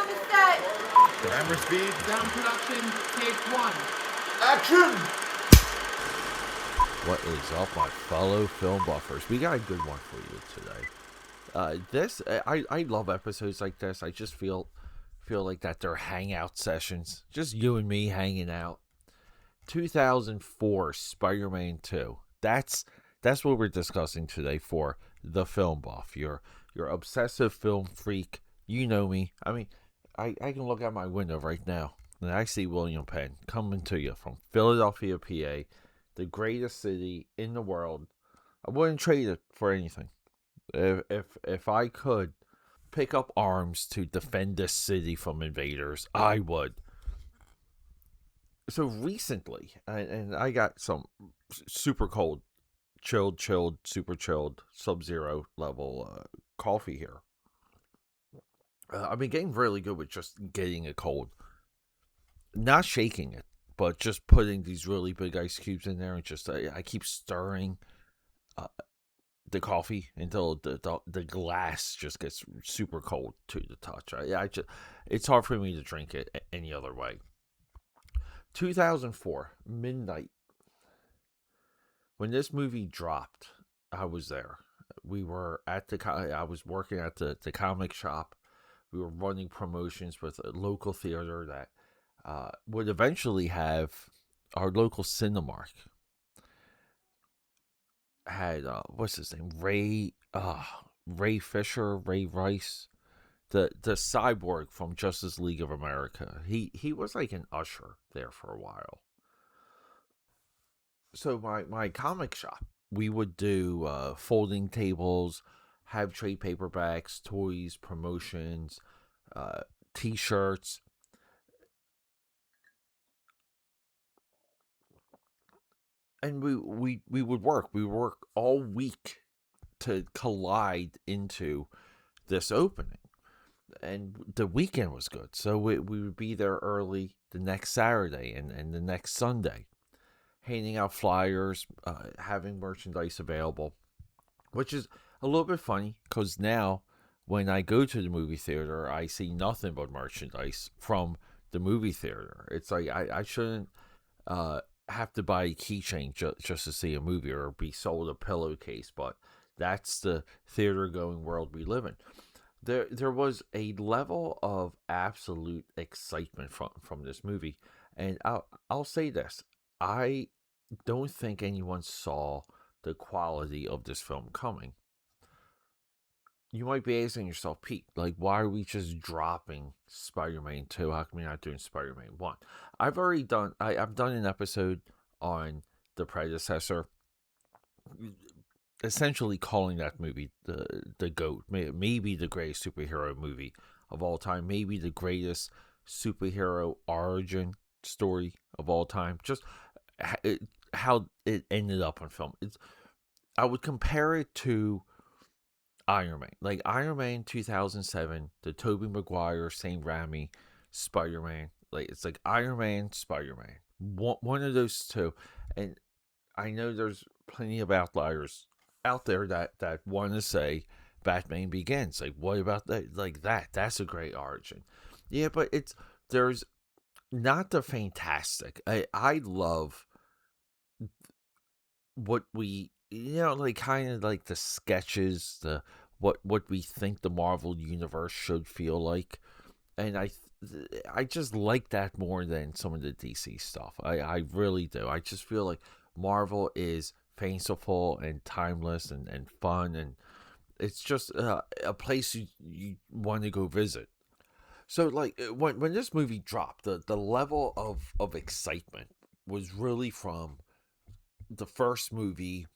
to set. Camera speed. Sound production, take one. Action! What is up, my fellow film buffers? We got a good one for you today. I love episodes like this. I just feel like that they're hangout sessions, just you and me hanging out. 2004 Spider-Man 2. That's what we're discussing today for the Film Buff. You're obsessive film freak. You know me. I mean, I can look out my window right now and I see William Penn coming to you from Philadelphia, PA, the greatest city in the world. I wouldn't trade it for anything. If I could pick up arms to defend this city from invaders, I would. So recently, and I got some super cold, chilled, super chilled, sub-zero level coffee here. I've been getting really good with just getting a cold. Not shaking it, but just putting these really big ice cubes in there and just, I keep stirring the coffee until the glass just gets super cold to the touch. It's hard for me to drink it any other way. 2004, midnight. When this movie dropped, I was there. We were at I was working at the comic shop. We were running promotions with a local theater that would eventually have our local Cinemark. Had what's his name? Ray Fisher, Ray Rice, the cyborg from Justice League of America. He was like an usher there for a while. So my comic shop, we would do folding tables, have trade paperbacks, toys, promotions, t-shirts. And we would work. We would work all week to collide into this opening. And the weekend was good. So we would be there early the next Saturday and the next Sunday, handing out flyers, having merchandise available, which is a little bit funny because now when I go to the movie theater, I see nothing but merchandise from the movie theater. It's like I shouldn't have to buy a keychain just to see a movie or be sold a pillowcase, but that's the theater going world we live in. There was a level of absolute excitement from this movie, and I'll say this: I don't think anyone saw the quality of this film coming. You might be asking yourself, Pete, like, why are we just dropping Spider-Man 2? How come you're not doing Spider-Man 1? I've done an episode on the predecessor, essentially calling that movie the GOAT, maybe the greatest superhero movie of all time, maybe the greatest superhero origin story of all time. Just how it ended up on film. I would compare it to Iron Man, like Iron Man 2007, the Tobey Maguire, Sam Raimi, Spider-Man. Like it's like Iron Man, Spider-Man, one of those two. And I know there's plenty of outliers out there that want to say Batman Begins. Like, what about that? Like that's a great origin. Yeah, but there's not the fantastic. I love what we, like kind of like the sketches, what we think the Marvel universe should feel like, and I just like that more than some of the DC stuff. I really do. I just feel like Marvel is fanciful and timeless and fun, and it's just a place you want to go visit. So like when this movie dropped, the level of excitement was really from the first movie,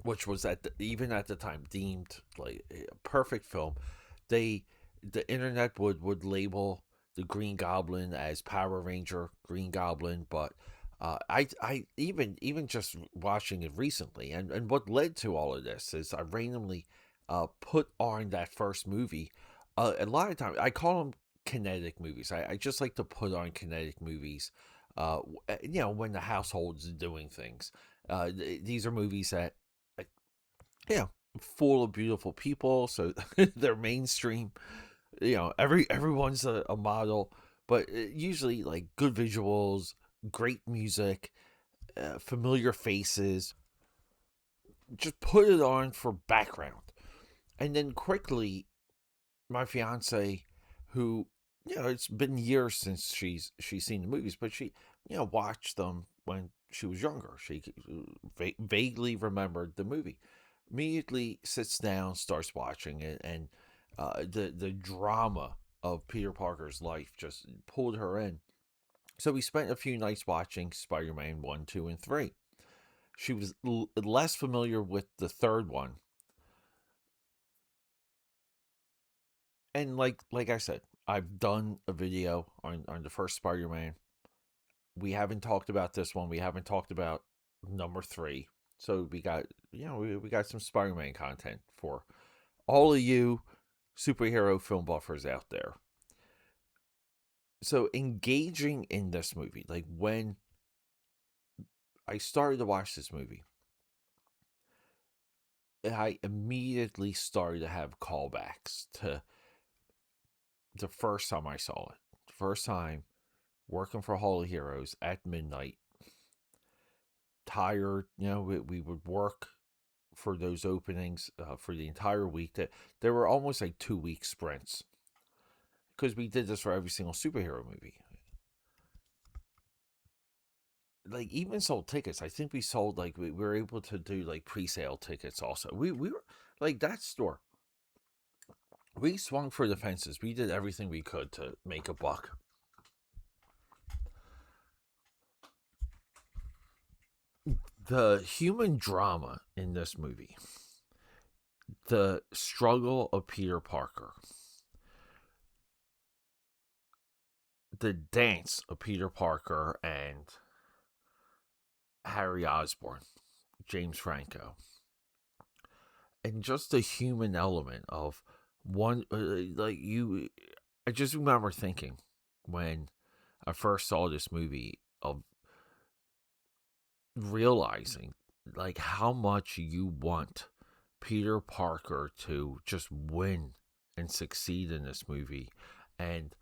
which was even at the time deemed like a perfect film. The internet would label the Green Goblin as Power Ranger Green Goblin, but I even just watching it recently, and what led to all of this is I randomly put on that first movie. A lot of times I call them kinetic movies. I just like to put on kinetic movies. When the household's doing things. These are movies that, full of beautiful people, so they're mainstream. everyone's a model, but usually like good visuals, great music, familiar faces. Just put it on for background, and then quickly, my fiance, who it's been years since she's seen the movies, but she watched them when she was younger. She vaguely remembered the movie. Immediately sits down, starts watching it, and the drama of Peter Parker's life just pulled her in. So we spent a few nights watching Spider-Man 1, 2, and 3. She was less familiar with the third one. And like I said, I've done a video on the first Spider-Man. We haven't talked about this one. We haven't talked about number 3. So we got we got some Spider-Man content for all of you superhero film buffers out there. So engaging in this movie, like when I started to watch this movie, I immediately started to have callbacks to the first time I saw it. The first time working for Hall of Heroes at midnight, tired, we would work for those openings for the entire week. That there were almost like 2-week sprints because we did this for every single superhero movie. Like even sold tickets. I think we sold like we were able to do like pre-sale tickets also. We were like that store. We swung for the fences. We did everything we could to make a buck. The human drama in this movie, the struggle of Peter Parker, the dance of Peter Parker and Harry Osborn, James Franco, and just the human element of one, I just remember thinking when I first saw this movie of realizing like how much you want Peter Parker to just win and succeed in this movie, and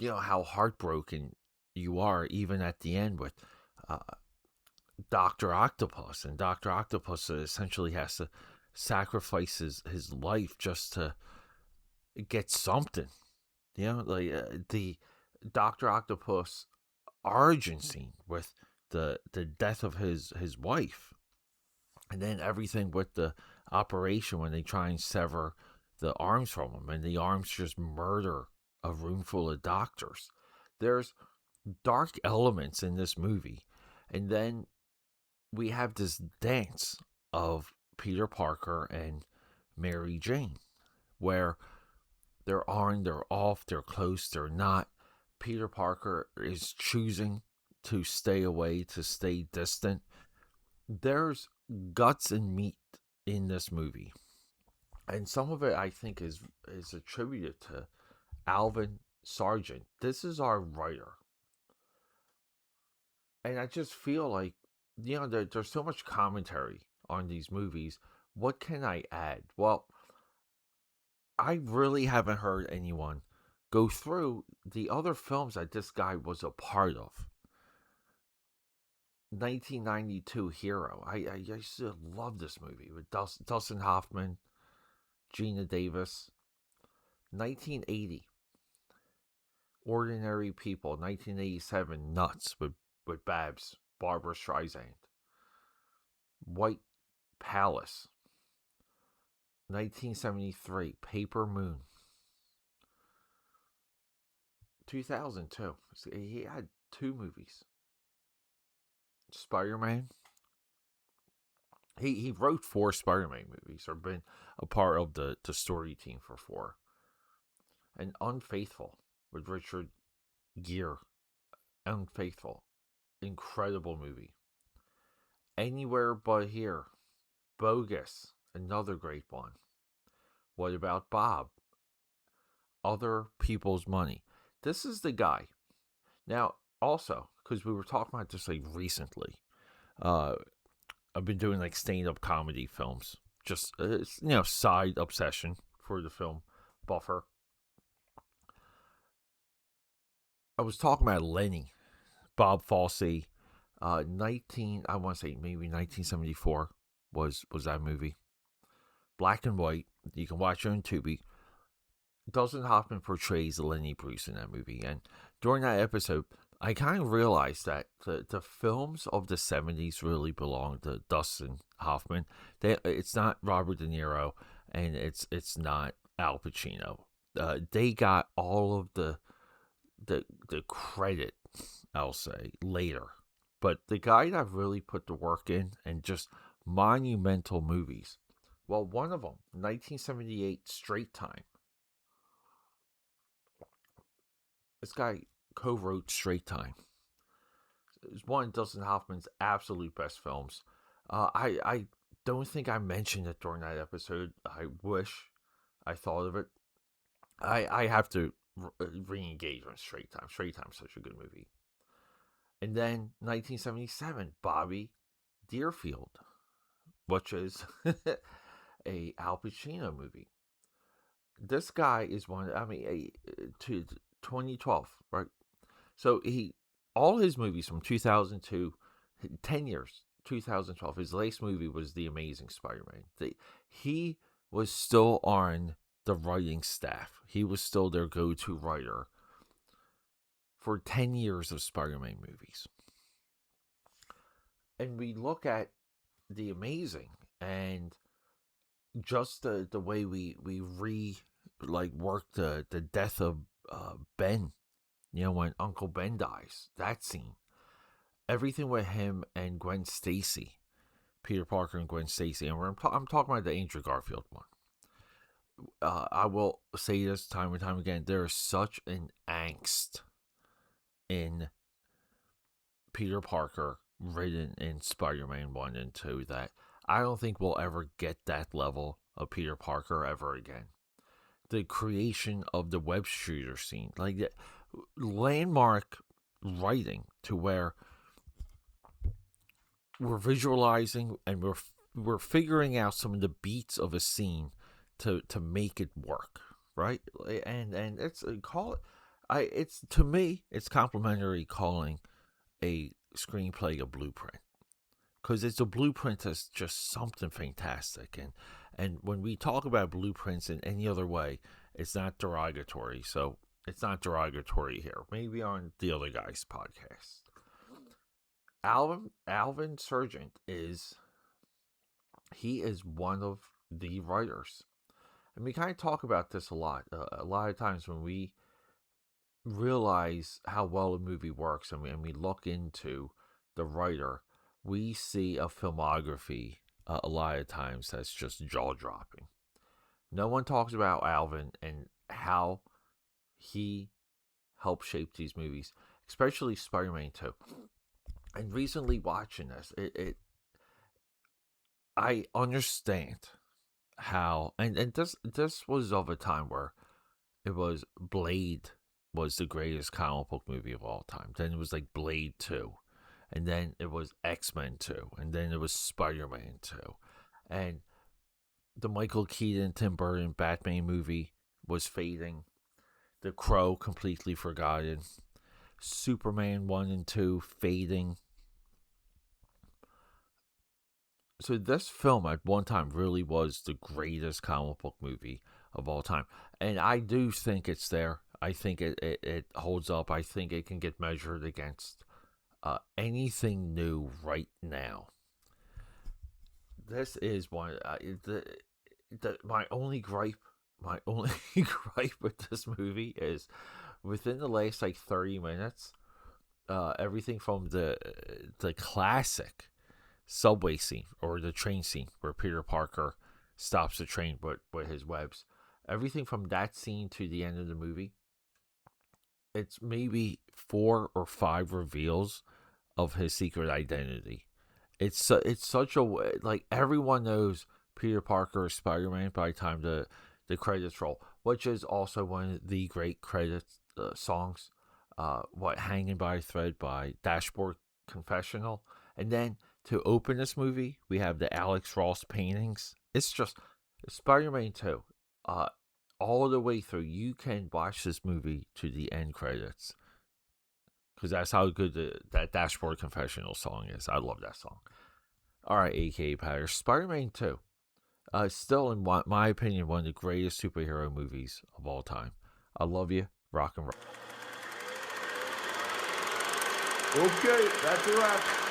how heartbroken you are even at the end with Dr. Octopus, and Dr. Octopus essentially has to sacrifice his life just to get something. The Dr. Octopus origin scene with the death of his wife, and then everything with the operation when they try and sever the arms from him, and the arms just murder a room full of doctors. There's dark elements in this movie, and then we have this dance of Peter Parker and Mary Jane, where they're on, they're off, they're close, they're not. Peter Parker is choosing to stay away, to stay distant. There's guts and meat in this movie, and some of it I think is attributed to Alvin Sargent. This is our writer, and I just feel like there's so much commentary on these movies. What can I add? Well, I really haven't heard anyone go through the other films that this guy was a part of. 1992 Hero. I used to love this movie with Dustin Hoffman, Gina Davis. 1980 Ordinary People. 1987 Nuts with Barbara Streisand. White Palace. 1973 Paper Moon. 2002. He had 2 movies. Spider-Man. He wrote 4 Spider-Man movies, or been a part of the story team for 4. And Unfaithful with Richard Gere. Unfaithful. Incredible movie. Anywhere But Here. Bogus. Another great one. What About Bob? Other People's Money. This is the guy. Now, also, because we were talking about this like recently, I've been doing like stand-up comedy films. Just, side obsession for the film buffer. I was talking about Lenny, Bob Fosse, I want to say maybe 1974 was that movie. Black and white. You can watch it on Tubi. Dustin Hoffman portrays Lenny Bruce in that movie, and during that episode, I kind of realized that the films of the 70s really belong to Dustin Hoffman. It's not Robert De Niro, and it's not Al Pacino. They got all of the credit, I'll say, later. But the guy that really put the work in and just monumental movies. Well, one of them, 1978 Straight Time. This guy co-wrote Straight Time. It's one of Dustin Hoffman's absolute best films. I don't think I mentioned it during that episode. I wish I thought of it. I have to re-engage on Straight Time. Straight Time's such a good movie. And then 1977, Bobby Deerfield, which is a Al Pacino movie. This guy is to 2012, right? So all his movies from 2002, 10 years, 2012, his latest movie was The Amazing Spider-Man. He was still on the writing staff. He was still their go-to writer for 10 years of Spider-Man movies. And we look at The Amazing and just the way we work the death of Ben, when Uncle Ben dies, that scene, everything with him and Gwen Stacy, Peter Parker and Gwen Stacy, and I'm talking about the Andrew Garfield one. I will say this time and time again, there is such an angst in Peter Parker written in Spider-Man 1 and 2 that I don't think we'll ever get that level of Peter Parker ever again. The creation of the web shooter scene, like the landmark writing to where we're visualizing and we're figuring out some of the beats of a scene to make it work, right? And it's to me it's complimentary calling a screenplay a blueprint, because it's a blueprint that's just something fantastic. And when we talk about blueprints in any other way, it's not derogatory. So it's not derogatory here. Maybe on the other guy's podcast. Alvin Sargent is one of the writers. And we kind of talk about this a lot. A lot of times when we realize how well a movie works and we look into the writer, we see a filmography a lot of times that's just jaw-dropping. No one talks about Alvin and how he helped shape these movies, especially Spider-Man 2. And recently watching this, I understand how, and this was of a time where it was Blade was the greatest comic book movie of all time. Then it was like Blade 2. And then it was X-Men 2. And then it was Spider-Man 2. And the Michael Keaton, Tim Burton Batman movie was fading. The Crow completely forgotten. Superman 1 and 2 fading. So this film at one time really was the greatest comic book movie of all time. And I do think it's there. I think it holds up. I think it can get measured against anything new right now. This is one my only gripe with this movie is within the last 30 minutes, everything from the classic subway scene or the train scene where Peter Parker stops the train with his webs, everything from that scene to the end of the movie, it's maybe 4 or 5 reveals of his secret identity. It's such a everyone knows Peter Parker is Spider-Man by the time the credits roll, which is also one of the great credits songs. Hanging by a Thread by Dashboard Confessional, and then to open this movie we have the Alex Ross paintings. It's just Spider-Man 2. All the way through, you can watch this movie to the end credits because that's how good that Dashboard Confessional song is. I love that song. All right, AKAPAD, Spider-Man 2. Still, in my opinion, one of the greatest superhero movies of all time. I love you. Rock and roll. Okay, that's a wrap.